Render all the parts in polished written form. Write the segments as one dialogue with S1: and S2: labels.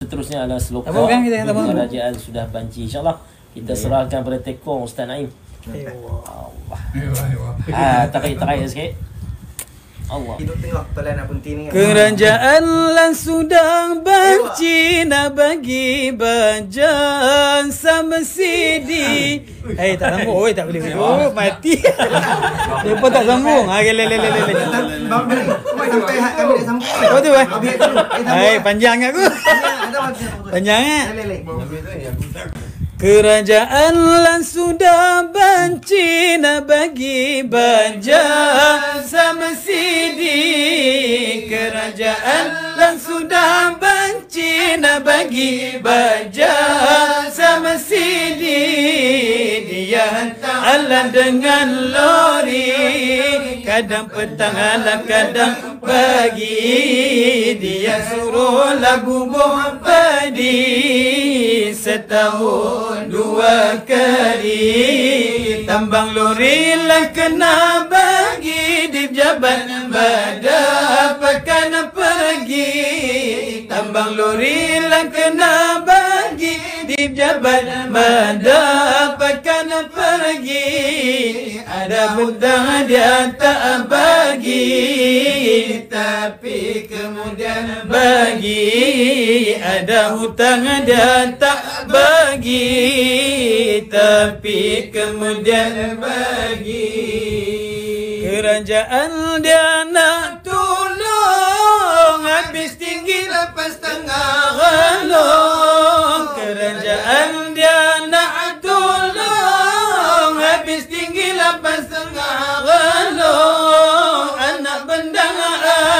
S1: Seterusnya adalah seloka kerajaan sudah banci. InsyaAllah kita serahkan pada tekong Ustaz Naim. Allah. Tarik sikit. Allah.
S2: Hidup tengok pelan nak penting ni.
S3: Kerajaan lan sudah banci nak bagi bajan sama sidi. Tak sambung. Oi tak boleh. Oh mati. Depa tak sambung. Le.
S2: Sampai hak kami dah sambung.
S3: Oh tu panjang aku. Panjang Kerajaan lan sudah banci nak bagi baja sama sidi. Kerajaan lan sudah banci nak bagi baja sama sidi. Dia hantar Allah dengan lori, kadang petang Allah kadang pagi. Dia suruh lagu buah padi setahun 2 kali. Tambang lori lah kena bagi di jabat badan pakan pergi. Tambang lori lah kena bagi di jabat badan pakan pergi. Ada benda dia tak bagi, tapi kemudian bagi. Ada hutang dia tak bagi, tapi kemudian bagi. Kerajaan dia nak tolong, habis tinggi lepas tengah relong. Kerajaan dia nak tolong, habis tinggi lepas tengah relong. Anak bendang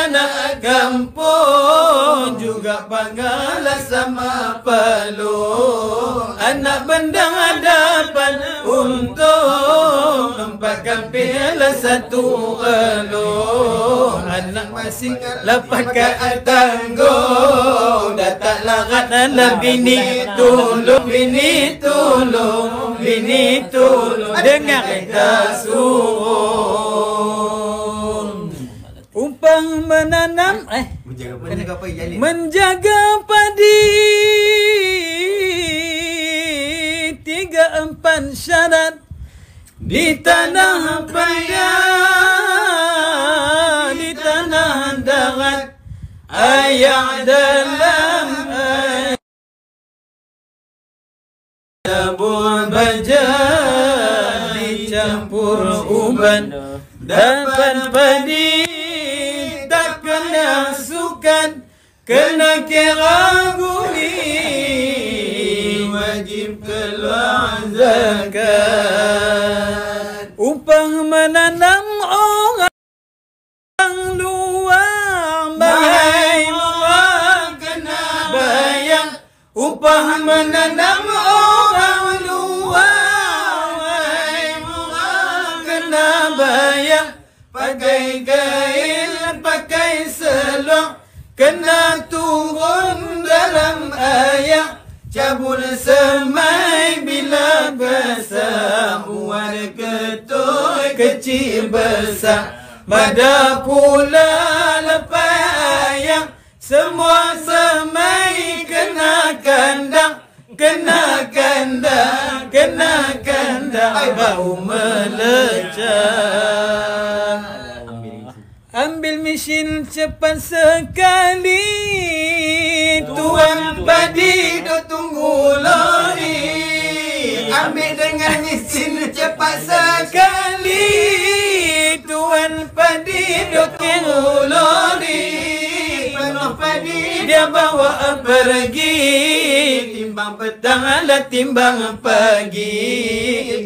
S3: anak kampung juga panggalah sama pelung. Anak bendang hadapan untung, empatkan piala 1 elung. Anak masing lepaskan tanggung, dah tak larat anak bini tolong. Bini tolong, bini tolong, dengar kita suruh. Umpang menanam menjaga padi 3-4 syarat di tanah payah, di tanah darat ayak dalam tabur baja dicampur uban dapat padi. Tak kena sukan, kena kira guni, wajib keluar zakat. Upah menanam orang luar, bahai orang kena bayar. Upah menanam orang luar, bahai orang kena bayar. Pakai kain, pakai selok, kena turun dalam air. Cabul semai bila besar, buat ketoi kecil besar. Pada pula lepas air, semua semai kena kandang. Kena kandang, kena kandang, bau melecah. Ambil mesin cepat sekali, tuan padi duk tunggu lori. Ambil dengan mesin cepat sekali, tuan padi duk tunggu lori. Penuh padi dia bawa pergi, timbang petang ala timbang pagi.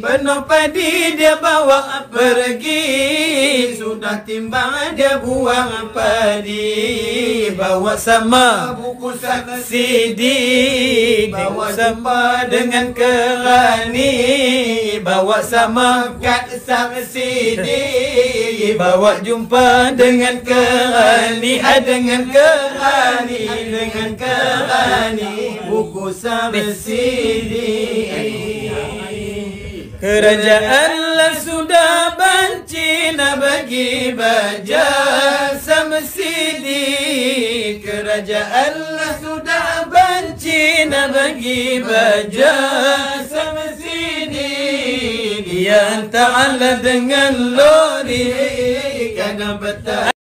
S3: Penuh padi dia bawa pergi, sudah timbang dia buang padi. Bawa sama buku saksidi, bawa sama dengan kerani. Bawa sama kad saksidi, bawa jumpa dengan kerani. Dengan kerani, dengan kerani, buku saksidi. Kerajaan lah sudah banci nak bagi baja sama sidi. Kerajaan lah sudah banci bagi baja semesini. Yang ta'ala dengan lori kadang betah.